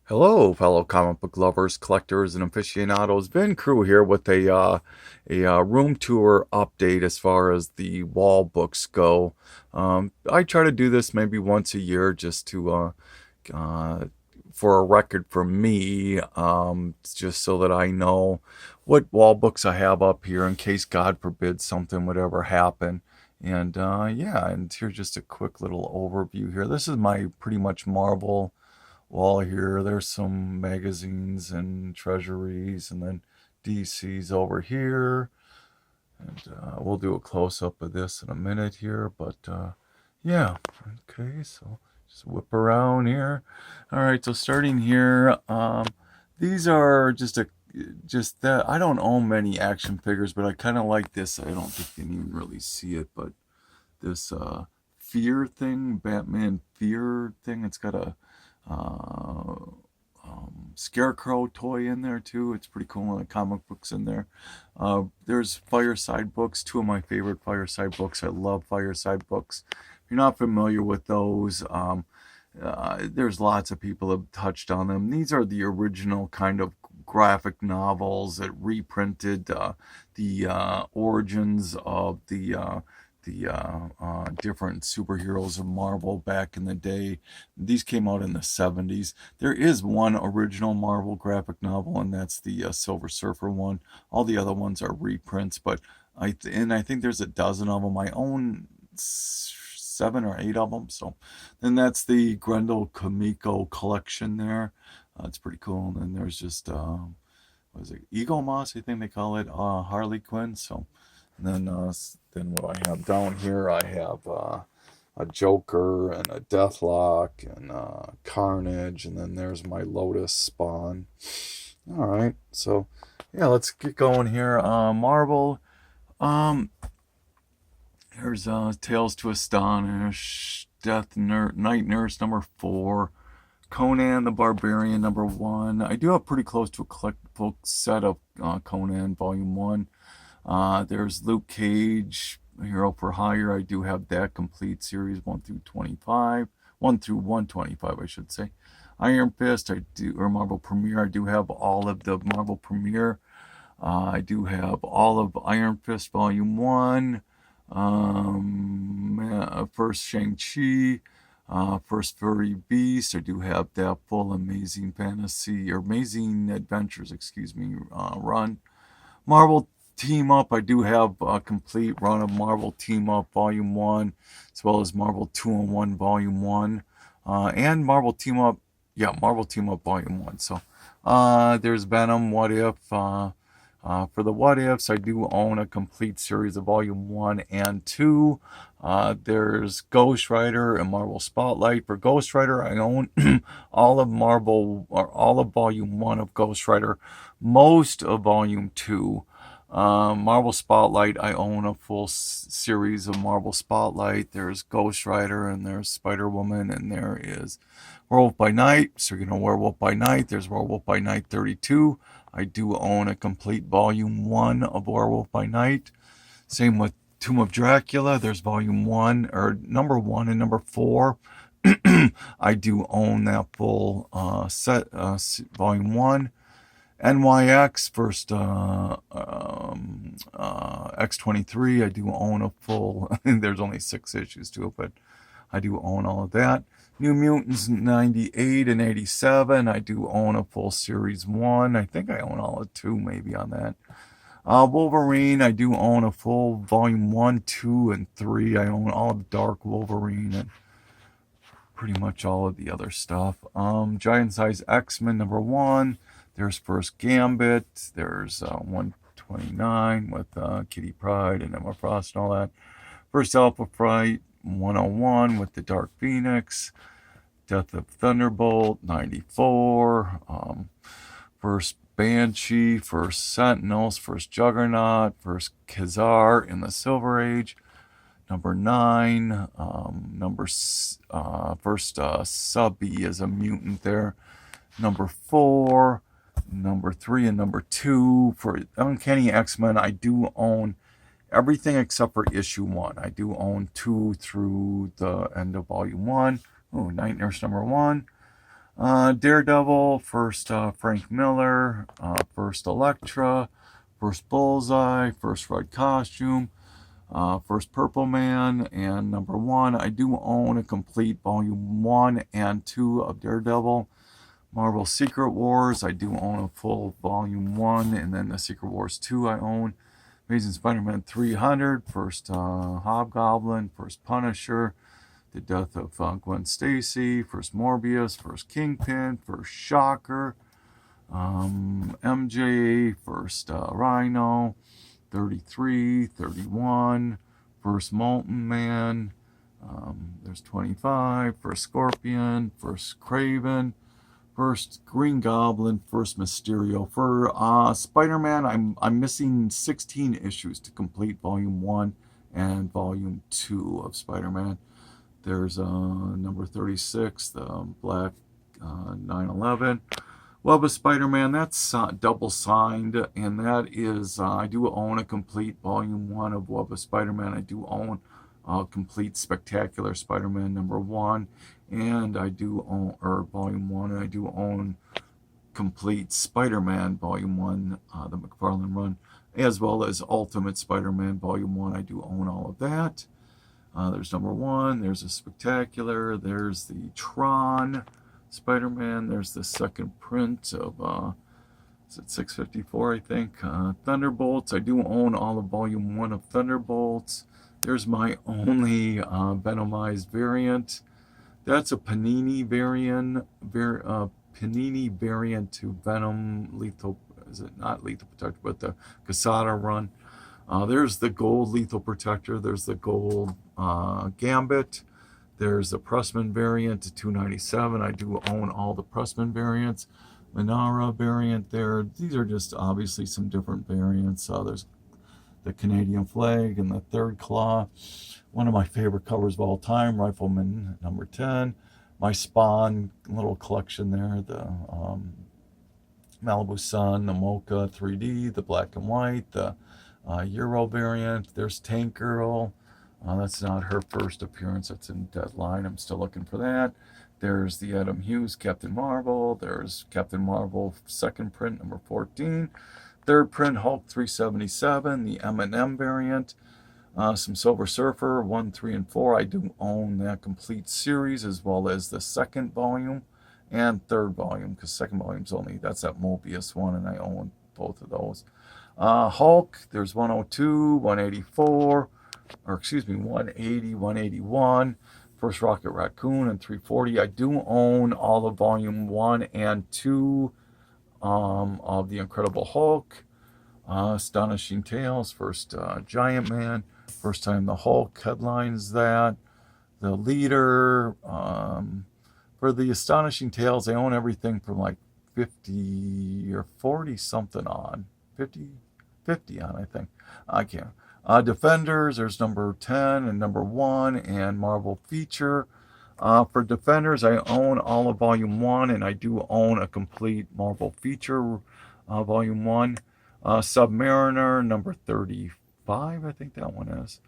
Hello, fellow comic book lovers, collectors, and aficionados. Vin Crew here with a room tour update as far as the wall books go. I try to do this maybe once a year just to uh, for a record for me, just so that I know what wall books I have up here in case, God forbid, something would ever happen. And yeah, and here's just a quick little overview here. This is my pretty much Marvel wall here. There's some magazines and treasuries, and then DC's over here. And we'll do a close up of this in a minute here. But yeah, okay, so just whip around here. All right, so starting here, these are just that I don't own many action figures, but I kind of like this. I don't think you can even really see it, but this fear thing, Batman fear thing. It's got a uh, Scarecrow toy in there too. It's pretty cool. And the comic books in there. There's Fireside books. Two of my favorite Fireside books. I love Fireside books. If you're not familiar with those, there's lots of people have touched on them. These are the original kind of graphic novels that reprinted the origins of the different superheroes of Marvel back in the day. These came out in the 70s. There is one original Marvel graphic novel, and that's the Silver Surfer one. All the other ones are reprints, but I think there's a dozen of them. I own 7 or 8 of them. So then that's the Grendel Kamiko collection there. It's pretty cool. And then there's just what is it, Eagle Moss, I think they call it, Harley Quinn. So and then what I have down here, I have a Joker and a Deathlock and Carnage, and then there's my Lotus Spawn. All right, so yeah, let's get going here. Marvel. Um, Here's Tales to Astonish, Night Nurse number 4, Conan the Barbarian number 1. I do have pretty close to a collectible set of Conan Volume 1. There's Luke Cage, Hero for Hire. I do have that complete series 1 through 25. 1 through 125, I should say. Iron Fist, I do, or Marvel Premiere. I do have all of the Marvel Premiere. I do have all of Iron Fist Volume 1. First Shang-Chi. First Furry Beast. I do have that full Amazing Fantasy, or Amazing Adventures, excuse me, run. Marvel Team Up, I do have a complete run of Marvel Team Up Volume 1, as well as Marvel 2-in-1 Volume 1, and Marvel Team Up, yeah, Marvel Team Up Volume 1. So there's Venom, What If. For the What Ifs, I do own a complete series of Volume 1 and 2. There's Ghost Rider and Marvel Spotlight. For Ghost Rider, I own all of Marvel, or all of Volume 1 of Ghost Rider, most of Volume 2. Marvel Spotlight, I own a full series of Marvel Spotlight. There's Ghost Rider, and there's Spider Woman, and there is Werewolf by Night. So you know Werewolf by Night. There's Werewolf by Night 32. I do own a complete Volume 1 of Werewolf by Night. Same with Tomb of Dracula. There's Volume 1, or number 1 and number 4. I do own that full set, Volume 1. NYX, first X-23, I do own a full, there's only 6 issues to it, but I do own all of that. New Mutants 98 and 87, I do own a full Series 1. I think I own all of 2 maybe on that. Wolverine, I do own a full Volume 1, 2, and 3. I own all of Dark Wolverine and pretty much all of the other stuff. Giant Size X-Men number 1. There's First Gambit. There's 129 with Kitty Pryde and Emma Frost and all that. First Alpha Fright 101 with the Dark Phoenix. Death of Thunderbolt 94. First Banshee. First Sentinels. First Juggernaut. First Khazar in the Silver Age. Number 9. First Subby is a mutant there. Number 4. Number 3 and number 2. For Uncanny X-Men, I do own everything except for issue 1. I do own 2 through the end of volume 1. Oh, Night Nurse number 1. Daredevil, first Frank Miller, first Elektra, first Bullseye, first Red Costume, first Purple Man, and number 1. I do own a complete volume 1 and 2 of Daredevil. Marvel Secret Wars, I do own a full volume 1, and then the Secret Wars 2 I own. Amazing Spider-Man 300, first Hobgoblin, first Punisher, the death of Gwen Stacy, first Morbius, first Kingpin, first Shocker, MJ, first Rhino, 33, 31, first Molten Man, there's 25, first Scorpion, first Kraven, first Green Goblin, first Mysterio. For Spider-Man, I'm missing 16 issues to complete Volume 1 and Volume 2 of Spider-Man. There's number 36, the Black 9/11. Web of Spider-Man, that's double signed, and that is, I do own a complete Volume 1 of Web of Spider-Man. I do own complete Spectacular Spider-Man number 1, and I do own, or Volume 1, and I do own complete Spider-Man Volume 1, the McFarlane run, as well as Ultimate Spider-Man Volume 1. I do own all of that. There's number 1, there's a Spectacular, there's the Tron Spider-Man, there's the second print of, is it 654, I think? Thunderbolts, I do own all of Volume 1 of Thunderbolts. There's my only Venomized variant. That's a Panini variant, Panini variant to Venom Lethal, is it not Lethal Protector, but the Quesada run. There's the gold Lethal Protector, there's the gold Gambit, there's the Pressman variant to 297. I do own all the Pressman variants. Manara variant there. These are just obviously some different variants. There's the Canadian flag and the third claw. One of my favorite covers of all time, Rifleman number 10. My Spawn little collection there, the Malibu Sun, the Mocha 3D, the black and white, the Euro variant. There's Tank Girl. That's not her first appearance. That's in Deadline. I'm still looking for that. There's the Adam Hughes Captain Marvel. There's Captain Marvel second print, number 14. Third print, Hulk 377, the M&M variant. Some Silver Surfer 1, 3, and 4. I do own that complete series, as well as the second volume and third volume, because second volume's only, that's that Mobius one, and I own both of those. Hulk, there's 102, 184, or excuse me, 180, 181. First Rocket Raccoon and 340. I do own all of Volume 1 and 2 of The Incredible Hulk. Astonishing Tales, first Giant Man. First time the Hulk headlines that. The Leader. For the Astonishing Tales, I own everything from like 50 or 40 something on. 50 on, I think. I can't. Defenders, there's number 10 and number 1 and Marvel Feature. For Defenders, I own all of Volume 1, and I do own a complete Marvel Feature Volume 1. Submariner, number 35, I think that one is.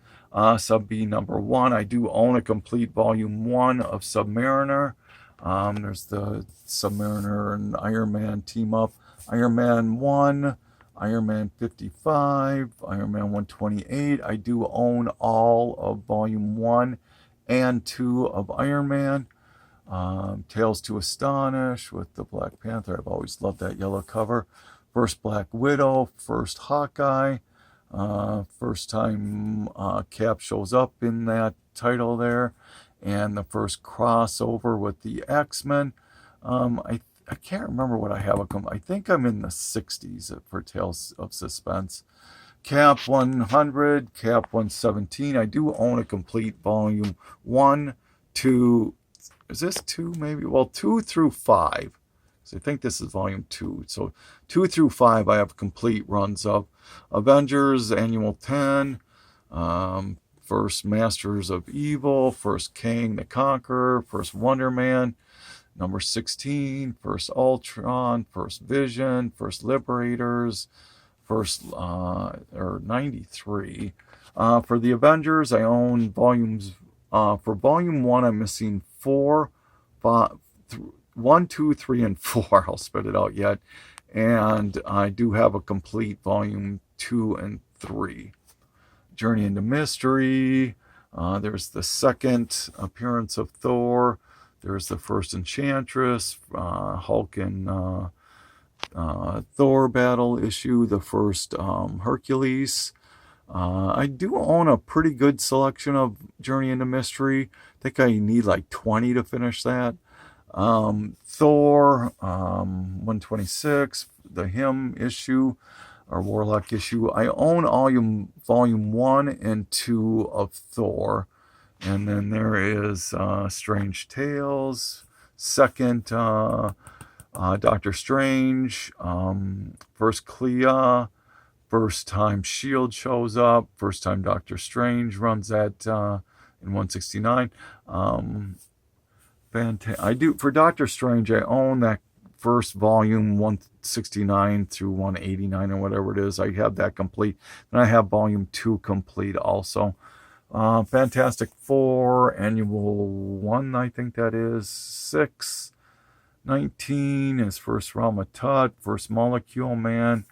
Sub B, number 1. I do own a complete Volume 1 of Submariner. There's the Submariner and Iron Man team up. Iron Man 1. Iron Man 55, Iron Man 128. I do own all of Volume 1 and 2 of Iron Man. Tales to Astonish with the Black Panther. I've always loved that yellow cover. First Black Widow, first Hawkeye. First time Cap shows up in that title there. And the first crossover with the X-Men. I can't remember what I have. I think I'm in the 60s for Tales of Suspense. Cap 100, Cap 117. I do own a complete Volume 1, 2. Is this 2 maybe? Well, 2 through 5. So I think this is Volume 2. So 2 through 5 I have complete runs of. Avengers Annual 10. First Masters of Evil. First Kang the Conqueror. First Wonder Man. Number 16, first Ultron, first Vision, first Liberators, first, or 93. For the Avengers, I own volumes, for Volume 1, I'm missing 4, 5, 1, 2, 3, and 4. I'll spit it out yet. And I do have a complete volume 2 and 3. Journey into Mystery. There's the second appearance of Thor. There's the first Enchantress, Hulk and Thor battle issue, the first Hercules. I do own a pretty good selection of Journey into Mystery. I think I need like 20 to finish that. Thor, 126, the Him issue, or Warlock issue. I own volume 1 and 2 of Thor. And then there is Strange Tales, second Doctor Strange, first Clea, first time Shield shows up, first time Doctor Strange runs that in 169. I do for Doctor Strange. I own that first volume 169 through 189 or whatever it is. I have that complete, and I have volume 2 complete also. Fantastic Four Annual 1, I think that is 6. 19 is first Realm of Tut, first Molecule Man,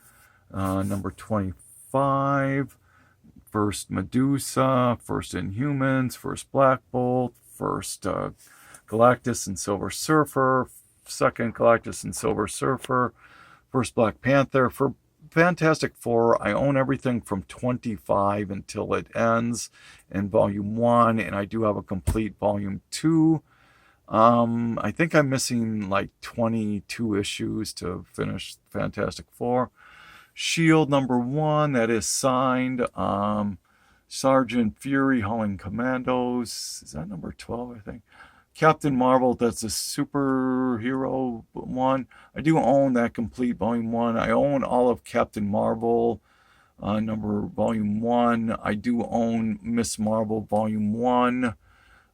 number 25, first Medusa, first Inhumans, first Black Bolt, first Galactus and Silver Surfer, second Galactus and Silver Surfer, first Black Panther. For Fantastic Four, I own everything from 25 until it ends in volume 1, and I do have a complete volume 2. I think I'm missing like 22 issues to finish Fantastic Four. Shield number 1, that is signed. Sergeant Fury Hauling Commandos, is that number 12, I think? Captain Marvel, that's a superhero one. I do own that complete volume 1. I own all of Captain Marvel, volume 1. I do own Miss Marvel volume 1.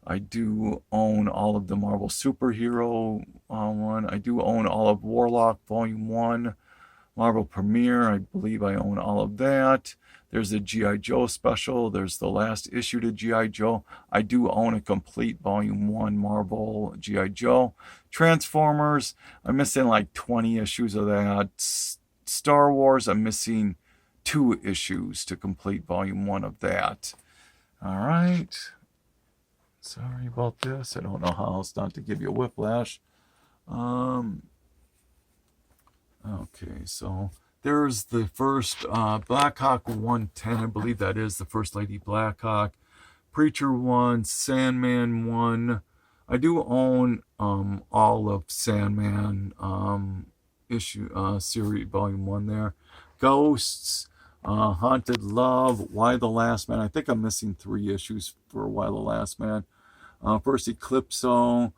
I do own all of the Marvel Superhero 1. I do own all of Warlock volume 1. Marvel Premiere, I believe I own all of that. There's a G.I. Joe special. There's the last issue to G.I. Joe. I do own a complete volume 1 Marvel G.I. Joe. Transformers, I'm missing like 20 issues of that. Star Wars, I'm missing 2 issues to complete volume 1 of that. All right. Sorry about this. I don't know how else not to give you a whiplash. Okay, so there's the first Blackhawk 110. I believe that is the First Lady Blackhawk. Preacher 1, Sandman 1. I do own all of Sandman series volume 1 there. Ghosts, Haunted Love, Why the Last Man. I think I'm missing 3 issues for Why the Last Man. First Eclipso,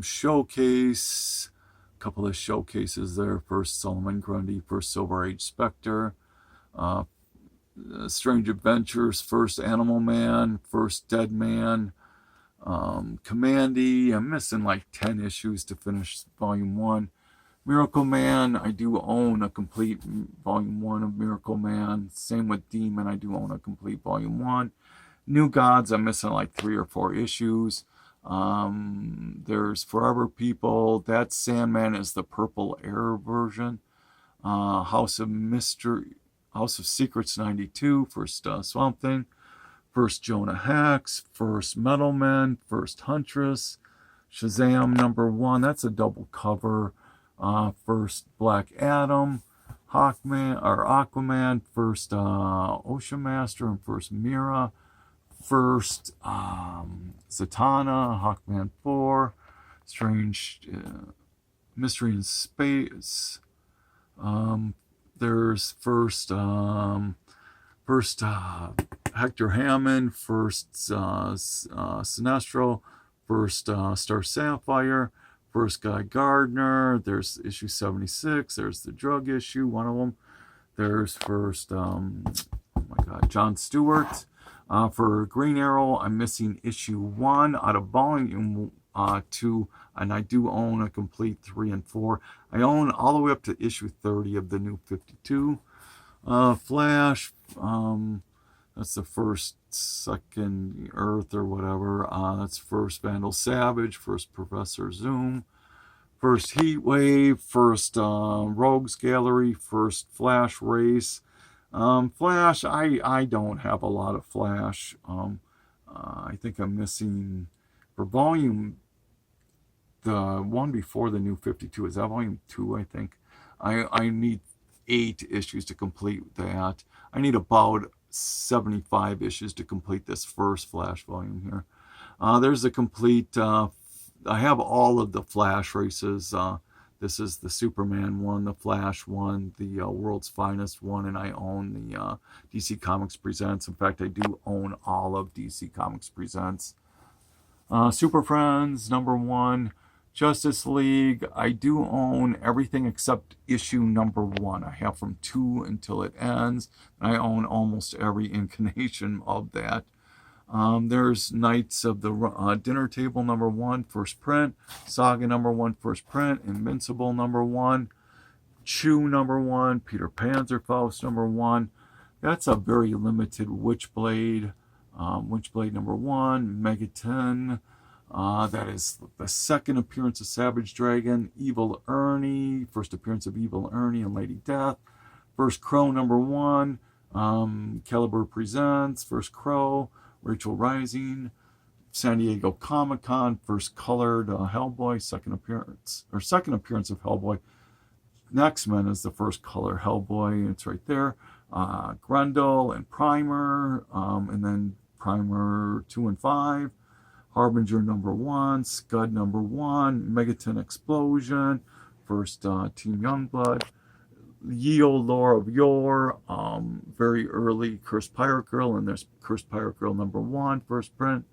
Showcase, a couple of showcases there. First Solomon Grundy, first Silver Age Spectre, Strange Adventures, first Animal Man, first Dead Man, Commandy. I'm missing like 10 issues to finish volume 1. Miracle Man, I do own a complete volume 1 of Miracle Man. Same with Demon, I do own a complete volume 1. New Gods, I'm missing like 3 or 4 issues. There's Forever People. That Sandman is the Purple Air version. House of Secrets 92, first Swamp Thing. First Jonah Hex, first Metal Men, first Huntress. Shazam number 1, that's a double cover. First Black Adam, Aquaman, first Ocean Master, and first Mira. First Zatanna, Hawkman 4, Strange Mystery in Space. There's first Hector Hammond, first Sinestro, first Star Sapphire, first Guy Gardner. There's issue 76. There's the drug issue, one of them. There's first John Stewart. For Green Arrow, I'm missing issue 1 out of volume 2, and I do own a complete 3 and 4. I own all the way up to issue 30 of the New 52. Flash, that's the first, second Earth or whatever. That's first Vandal Savage, first Professor Zoom, first Heat Wave, first Rogues Gallery, first Flash Race. Flash, I don't have a lot of Flash. I think I'm missing for volume, the one before the new 52. Is that volume 2, I think? I need 8 issues to complete that. I need about 75 issues to complete this first Flash volume here. There's a complete, I have all of the Flash races. This is the Superman one, the Flash one, the World's Finest one, and I own the DC Comics Presents. In fact, I do own all of DC Comics Presents. Super Friends, #1. Justice League, I do own everything except issue #1. I have from 2 until it ends. I own almost every incarnation of that. There's Knights of the Dinner Table #1, first print. Saga #1, first print. Invincible #1. Chew #1. Peter Panzerfaust #1. That's a very limited Witchblade. Witchblade #1. Megaton. That is the second appearance of Savage Dragon. Evil Ernie. First appearance of Evil Ernie and Lady Death. First Crow #1. Caliber Presents. First Crow. Rachel Rising. San Diego Comic-Con. First colored Hellboy. Second appearance of Hellboy. X-Men is the first color Hellboy. It's right there. Grendel and Primer. And then Primer 2 and 5. Harbinger #1, Scud #1, Megaton Explosion, first Team Youngblood, Ye Olde Lore of Yore, very early Cursed Pirate Girl, and there's Cursed Pirate Girl #1, first print,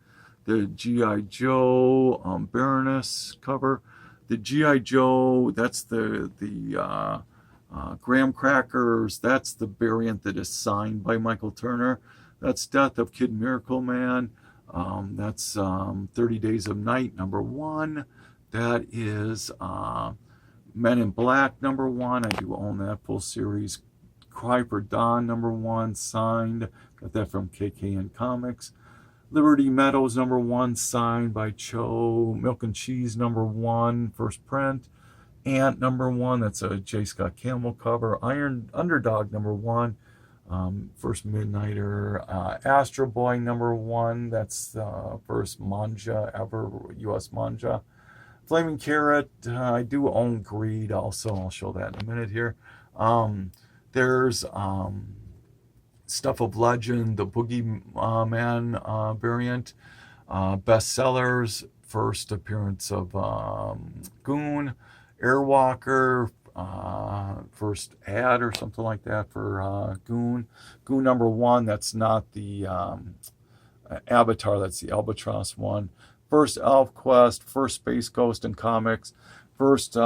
the G.I. Joe Baroness cover, the G.I. Joe, that's the Graham Crackers, that's the variant that is signed by Michael Turner, that's Death of Kid Miracle Man. That's 30 Days of Night #1. That is Men in Black #1. I do own that full series. Cry for Dawn #1, signed. Got that from KKN Comics. Liberty Meadows #1, signed by Cho. Milk and Cheese #1, first print. Ant #1, that's a J. Scott Campbell cover. Iron Underdog #1. First Midnighter, Astro Boy #1, that's the first manga ever, US manga. Flaming Carrot, I do own Greed also, I'll show that in a minute here. There's Stuff of Legend, the Boogeyman variant, bestsellers, first appearance of Goon, Airwalker, first ad or something like that for Goon. Goon #1, that's not the Avatar, that's the Albatross one. First Elf Quest, first Space Ghost in comics, first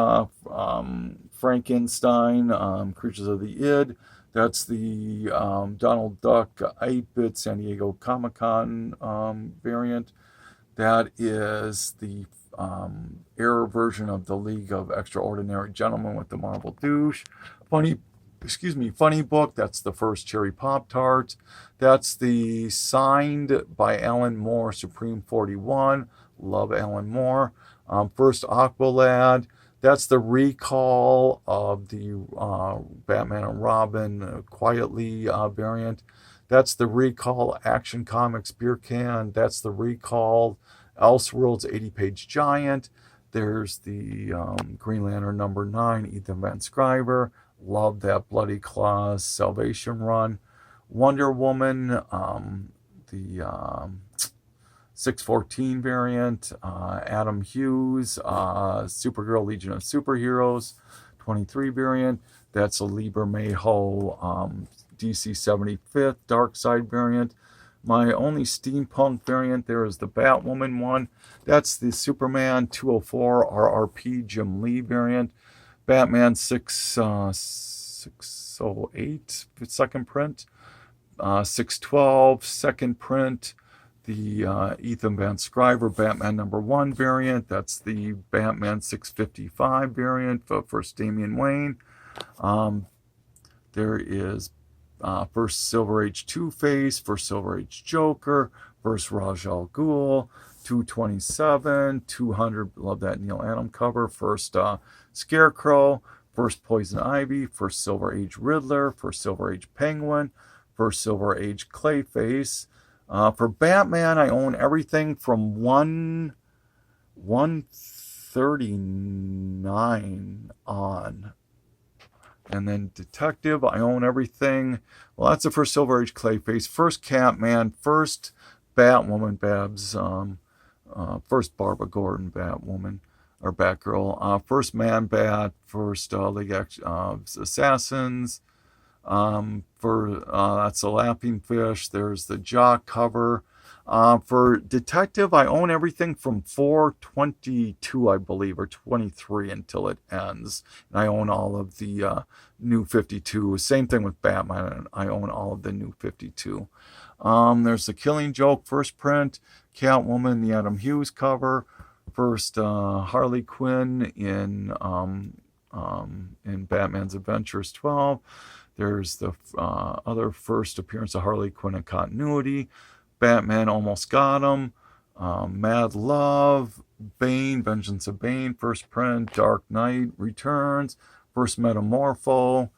Frankenstein, Creatures of the Id, that's the Donald Duck 8-bit San Diego Comic-Con variant. That is the error version of the League of Extraordinary Gentlemen with the Marvel douche. Funny Book, that's the first Cherry Pop-Tart. That's the signed by Alan Moore Supreme 41. Love Alan Moore. First Aqualad. That's the recall of the Batman and Robin Quietly variant. That's the recall Action Comics Beer Can. That's the recall Elseworlds 80-page giant. There's the Green Lantern #9, Ethan Van Sciver. Love that Bloody Claws Salvation run. Wonder Woman, the 614 variant. Adam Hughes, Supergirl Legion of Superheroes, 23 variant. That's a Lieber Mayho DC 75th Darkseid variant. My only steampunk variant there is the Batwoman one. That's the Superman 204 RRP Jim Lee variant. Batman 608 second print. 612 second print. The Ethan Van Sciver Batman #1 variant. That's the Batman 655 variant for first Damian Wayne. There is first Silver Age Two-Face, first Silver Age Joker, first Ra's al Ghul. 227, 200, love that Neil Adams cover. First Scarecrow, first Poison Ivy, first Silver Age Riddler, first Silver Age Penguin, first Silver Age Clayface. For Batman, I own everything from 139 on. And then Detective, I own everything. Well, that's the first Silver Age Clayface, first Catman, first Batwoman, Babs, first Barbara Gordon, Batwoman, or Batgirl, first Man-Bat, first League of Assassins, that's the Laughing Fish, there's the Jock cover. For Detective, I own everything from 422, I believe, or 23 until it ends. And I own all of the New 52. Same thing with Batman. I own all of the New 52. There's the Killing Joke first print, Catwoman, the Adam Hughes cover, first Harley Quinn in Batman's Adventures 12. There's the other first appearance of Harley Quinn in Continuity. Batman Almost Got Him, Mad Love, Bane, Vengeance of Bane, first print, Dark Knight Returns, first Metamorpho,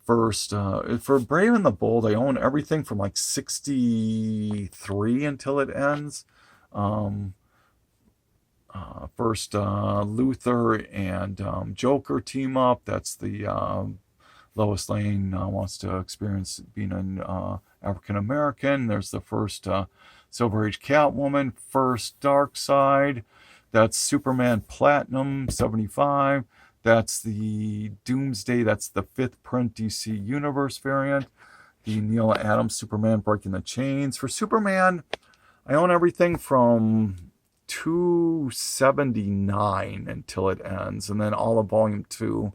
first, for Brave and the Bold, I own everything from like 63 until it ends. First Luthor and Joker team up, that's the Lois Lane wants to experience being an African American. There's the first Silver Age Catwoman, first Darkseid. That's Superman Platinum 75. That's the Doomsday. That's the 5th print DC Universe variant. The Neil Adams Superman Breaking the Chains. For Superman, I own everything from 279 until it ends, and then all of Volume 2.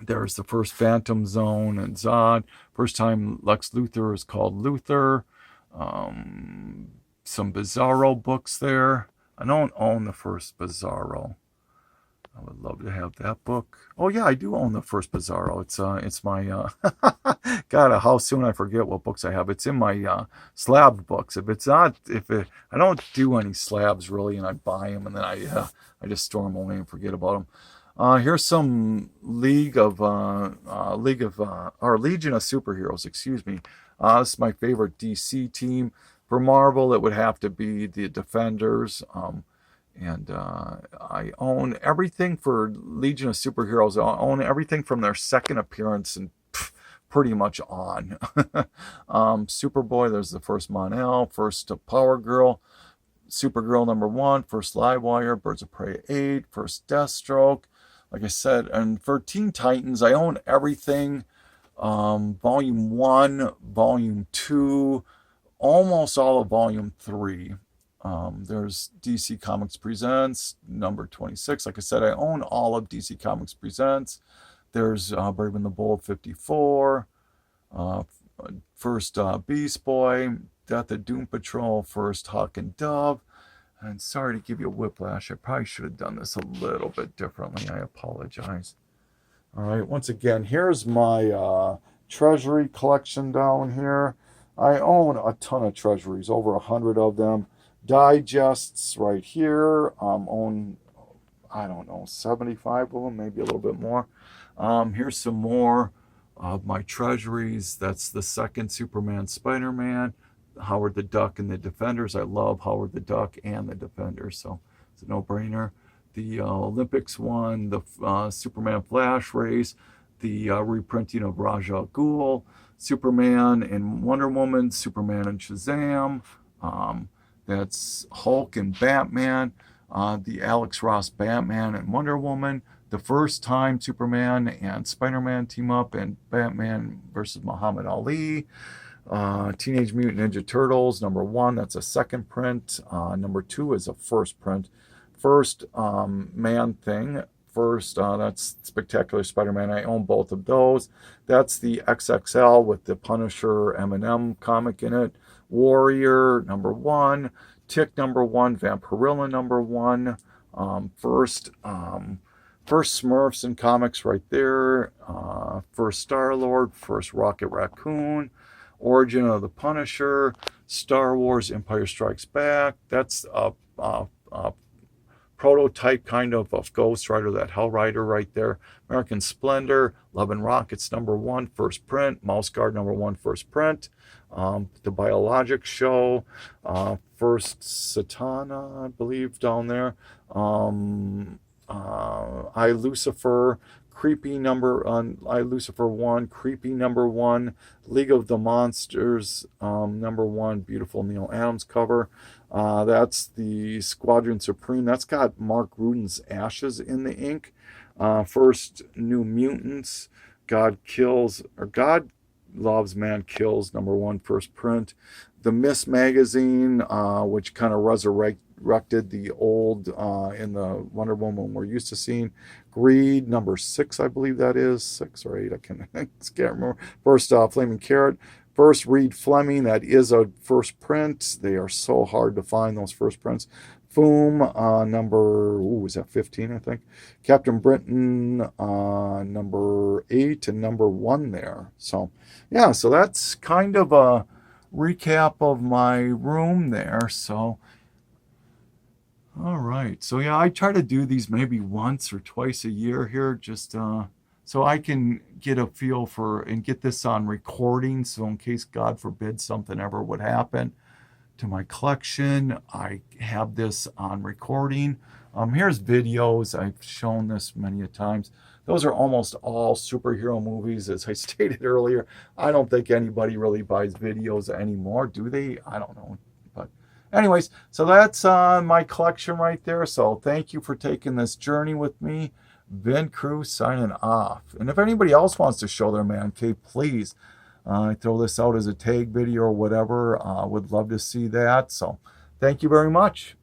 There's the first Phantom Zone and Zod. First time Lex Luthor is called Luthor. Some Bizarro books there. I don't own the first Bizarro. I would love to have that book. Oh yeah, I do own the first Bizarro. It's my God, how soon I forget what books I have. It's in my slab books. I don't do any slabs really, and I buy them and then I just store them away and forget about them. Here's some Legion of Superheroes, excuse me. This is my favorite DC team. For Marvel, it would have to be the Defenders. I own everything for Legion of Superheroes. I own everything from their second appearance and pretty much on. Superboy, there's the first Mon-El, first Power Girl, Supergirl #1, first Livewire, Birds of Prey 8, first Deathstroke. Like I said, and for Teen Titans, I own everything. Volume 1, Volume 2, almost all of Volume 3. There's DC Comics Presents, number 26. Like I said, I own all of DC Comics Presents. There's Brave and the Bold 54. First Beast Boy, Death of Doom Patrol, first Hawk and Dove. And sorry to give you a whiplash. I probably should have done this a little bit differently. I apologize. All right, once again, here's my treasury collection down here. I own a ton of treasuries, over 100 of them. Digests right here. Own, I don't know, 75 of them, maybe a little bit more. Here's some more of my treasuries. That's the second Superman, Spider-Man, Howard the Duck and the Defenders. I love Howard the Duck and the Defenders, so it's a no-brainer. The Olympics one, the Superman Flash race, the reprinting of Ra's al Ghul, Superman and Wonder Woman, Superman and Shazam. That's Hulk and Batman, the Alex Ross Batman and Wonder Woman, the first time Superman and Spider-Man team up, and Batman versus Muhammad Ali. Teenage Mutant Ninja Turtles #1, that's a second print. #2 is a first print. First Man-Thing, first, that's Spectacular Spider-Man. I own both of those. That's the XXL with the Punisher Eminem comic in it. Warrior #1, Tick #1, Vampirilla #1. First Smurfs in comics right there. First Star-Lord, first Rocket Raccoon. Origin of the Punisher, Star Wars Empire Strikes Back. That's a prototype kind of Ghost Rider, that Hell Rider right there. American Splendor, Love and Rockets #1, first print. Mouse Guard #1, first print. The Biologics Show, first Satana, I believe, down there. I Lucifer, Creepy I Lucifer 1, Creepy #1, League of the Monsters #1, beautiful Neil Adams cover. That's the Squadron Supreme. That's got Mark Rudan's ashes in the ink. First New Mutants, God Loves, Man Kills #1, first print. The Miss magazine, which kind of resurrected the old in the Wonder Woman we're used to seeing. Greed #6, I believe that is 6 or 8. I can't remember. First, Flaming Carrot. First, Reed Fleming. That is a first print. They are so hard to find, those first prints. Foom, was that 15, I think? Captain Britain, #8 and #1 there. So, yeah, so that's kind of a recap of my room there. So, all right. So, yeah, I try to do these maybe once or twice a year here, just so I can get a feel for and get this on recording. So in case, God forbid, something ever would happen to my collection, I have this on recording. Here's videos. I've shown this many a times. Those are almost all superhero movies. As I stated earlier, I don't think anybody really buys videos anymore, do they? I don't know. But anyways, so that's my collection right there. So thank you for taking this journey with me. Vin Crew signing off. And if anybody else wants to show their man cave, please throw this out as a tag video or whatever. Would love to see that. So thank you very much.